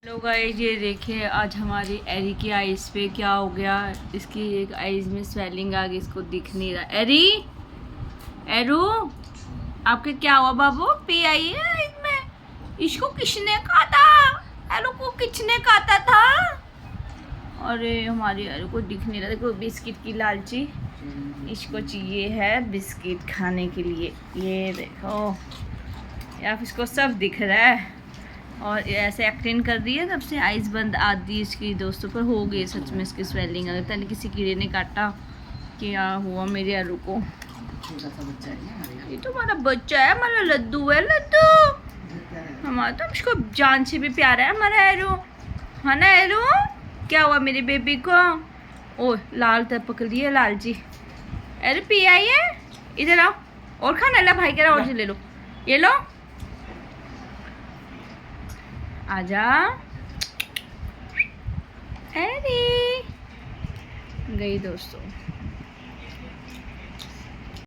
Hello guys, ये देखिए आज हमारी एरी की आईज पे क्या हो गया। इसकी एक आईज में स्वेलिंग आ गई, इसको दिख नहीं रहा। एरी, एरू, आपके क्या हुआ बाबू? पी आई है आईज में। इसको किसने काटा? एरू को किसने काटा था? अरे हमारी एरू को दिख नहीं रहा। देखो बिस्किट की लालची, इसको चाहिए है बिस्किट खाने के लिए। ये देखो यार, इसको सब दिख रहा है और ऐसे एक्टिंग कर रही है। तब से आइज़ बंद आदि इसकी दोस्तों पर हो गई। सच में इसकी स्वेलिंग अगर तने किसी कीड़े ने काटा, क्या हुआ मेरे आलू को? ये तो हमारा बच्चा है, हमारा लड्डू है। लड्डू हमारा तो इसको जान से भी प्यारा है हमारा एरू, है ना एरू? क्या हुआ मेरे बेबी को? ओ लाल तब पकड़ लिया लाल जी। एरू पी आई है, इधर आओ और खाना ला भाई, कह रहा और ले लो, ये लो आजा। एरी गई दोस्तों।